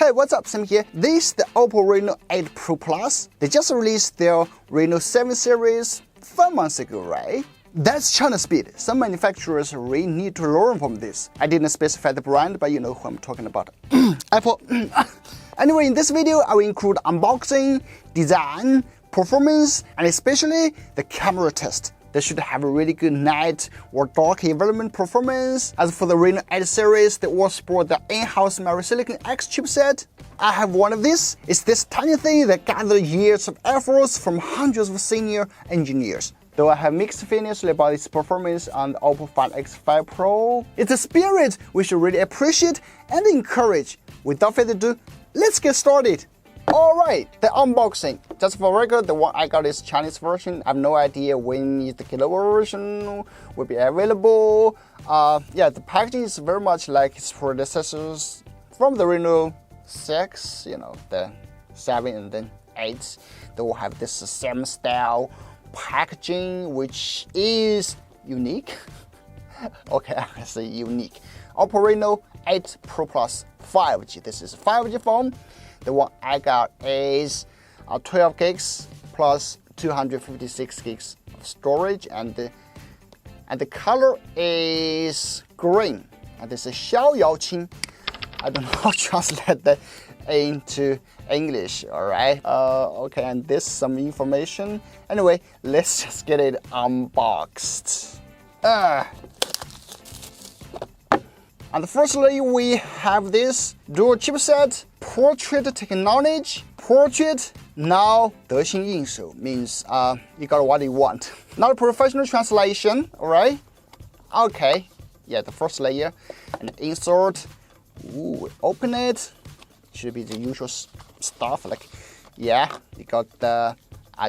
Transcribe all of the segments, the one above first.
Hey, what's up, Sam here. This is the OPPO Reno 8 Pro Plus. They just released their Reno 7 series 5 months ago, right? That's China speed. Some manufacturers really need to learn from this. I didn't specify the brand, but you know who I'm talking about. Apple. Anyway, in this video, I will include unboxing, design, performance, and especially the camera test. They should have a really good night or dark environment performance. As for the Reno 8 series, they all sport the in-house Silicon X chipset. I have one of these. It's this tiny thing that gathered years of efforts from hundreds of senior engineers. Though I have mixed feelings about its performance on the OPPO Find X5 Pro, it's a spirit we should really appreciate and encourage. Without further ado, let's get started. Alright, the unboxing. Just for record, the one I got is Chinese version. I have no idea when the global version will be available. Yeah, the packaging is very much like its predecessors from the Reno 6, you know, the 7 and then 8. They will have this same style packaging, which is unique. Okay, I say unique. OPPO Reno 8 Pro Plus 5G. This is a 5G phone. The one I got is 12 gigs plus 256 gigs of storage, and the color is green. And this is 逍遥青. I don't know how to translate that into English. All right. Okay, and this some information. Anyway, let's just get it unboxed. And firstly, we have this dual chipset, portrait technology. Portrait, now 得心应手 means you got what you want. Not a professional translation, all right? Okay, yeah, the first layer, and insert. Ooh, open it. Should be the usual stuff, like, yeah, you got the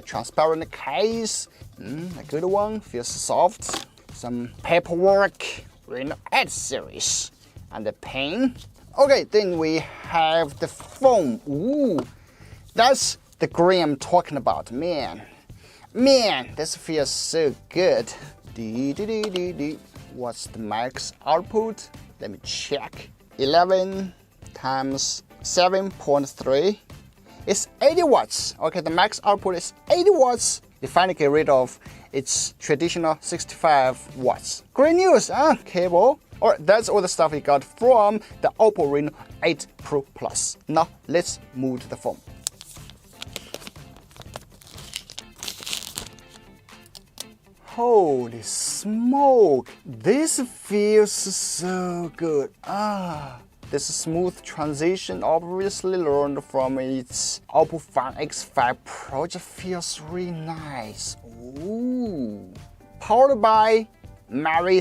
transparent case. A good one, feels soft. Some paperwork, Reno 8 series. And the pen. Okay, then we have the phone. Ooh, that's the green I'm talking about. Man, this feels so good. What's the max output? Let me check. 11 times 7.3. It's 80 watts. Okay, the max output is 80 watts. They finally get rid of its traditional 65 watts. Great news, huh? Cable. Alright, that's all the stuff we got from the OPPO Reno 8 Pro Plus. Now, let's move to the phone. Holy smoke! This feels so good. This smooth transition obviously learned from its OPPO Find X5 Pro. Just feels really nice. Ooh. Powered by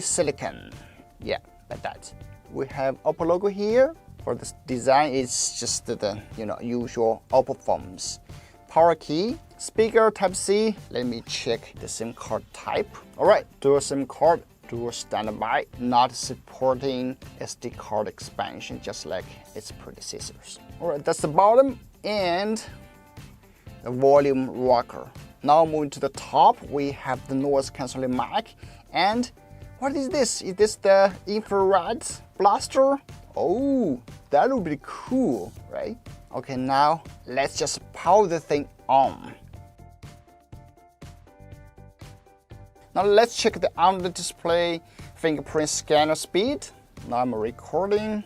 Silicon. Yeah, like that. We have OPPO logo here. For this design, it's just the usual OPPO phones. Power key, speaker Type-C. Let me check the SIM card type. Alright, dual SIM card, dual standby, not supporting SD card expansion, just like its predecessors. Alright, that's the bottom and the volume rocker. Now moving to the top, we have the noise cancelling mic. And what is this? Is this the infrared blaster? Oh, that would be cool, right? Okay, now let's just power the thing on. Now let's check the on-the-display fingerprint scanner speed. Now I'm recording.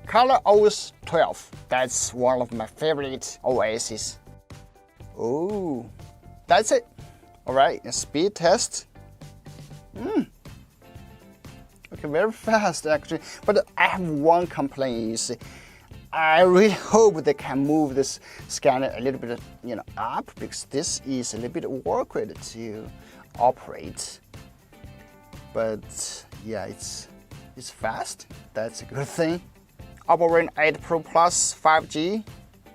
Color OS 12. That's one of my favorite OSs. Oh, that's it. All right, a speed test. Okay, very fast actually. But I have one complaint, you see. I really hope they can move this scanner a little bit, up, because this is a little bit awkward to operate. But yeah, it's fast. That's a good thing. OPPO Reno 8 Pro Plus 5G.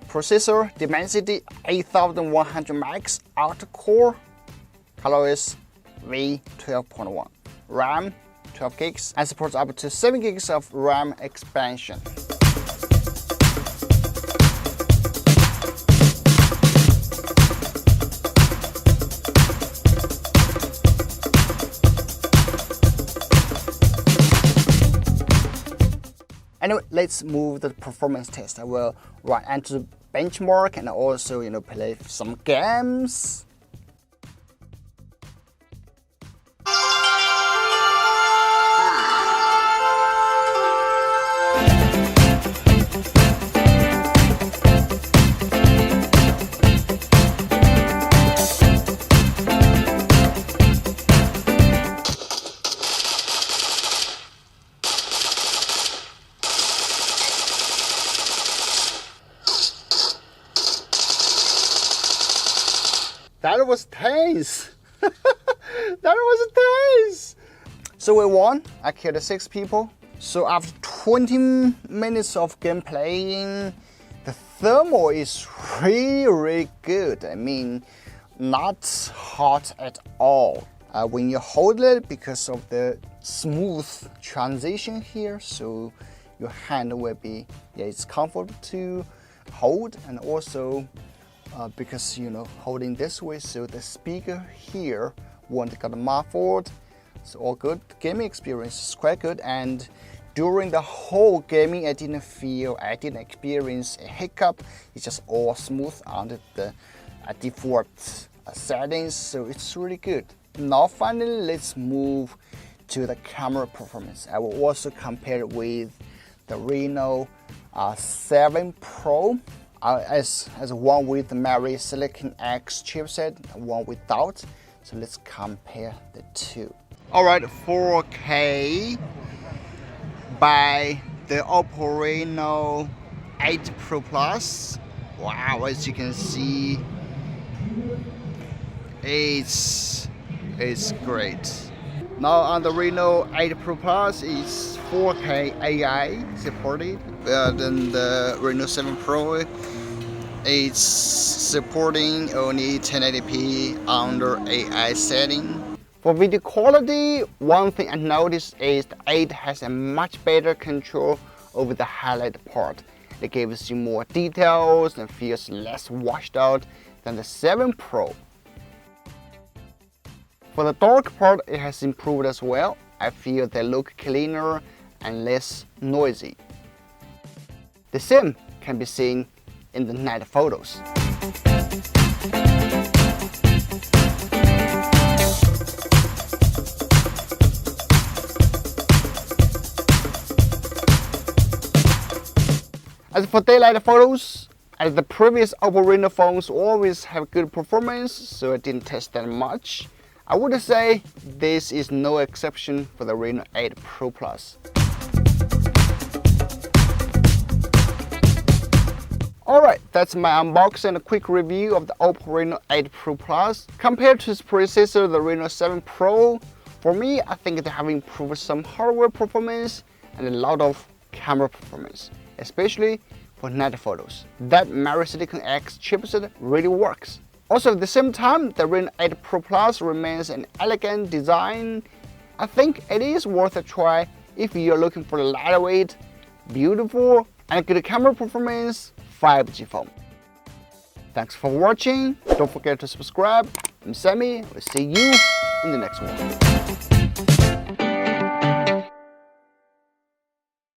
Processor Dimensity 8100 Max octa-core. Color is V12.1. RAM 12 gigs and supports up to 7 gigs of RAM expansion. Anyway, let's move the performance test. I will run Antutu benchmark and also play some games. That was tense. That was tense. So we won. I killed 6 people. So after 20 minutes of game playing, the thermal is really good. I mean, not hot at all. When you hold it, because of the smooth transition here, so your hand will be, it's comfortable to hold, and also because holding this way, so the speaker here won't get muffled. So all good. The gaming experience is quite good, and during the whole gaming I didn't experience a hiccup. It's just all smooth under the default settings, so it's really good. Now finally, let's move to the camera performance. I will also compare it with the Reno 7 Pro. As one with the Mary Silicon X chipset, one without. So let's compare the two. Alright, 4K by the OPPO Reno 8 Pro Plus. Wow, as you can see, it's great. Now on the Reno 8 Pro Plus, it's 4K AI supported, but then the Reno 7 Pro, it's supporting only 1080p under AI setting. For video quality, one thing I noticed is the 8 has a much better control over the highlight part. It gives you more details and feels less washed out than the 7 Pro. For the dark part, it has improved as well. I feel they look cleaner and less noisy. The same can be seen in the night photos. As for daylight photos, as the previous OPPO Reno phones always have good performance, so I didn't test that much. I would say this is no exception for the Reno 8 Pro Plus. Alright, that's my unboxing and a quick review of the OPPO Reno 8 Pro Plus. Compared to its predecessor, the Reno 7 Pro, for me, I think they have improved some hardware performance and a lot of camera performance, especially for night photos. That Mary Silicon X chipset really works. Also, at the same time, the Reno 8 Pro Plus remains an elegant design. I think it is worth a try if you're looking for a lightweight, beautiful, and good camera performance 5G phone. Thanks for watching. Don't forget to subscribe. I'm Sami. We'll see you in the next one.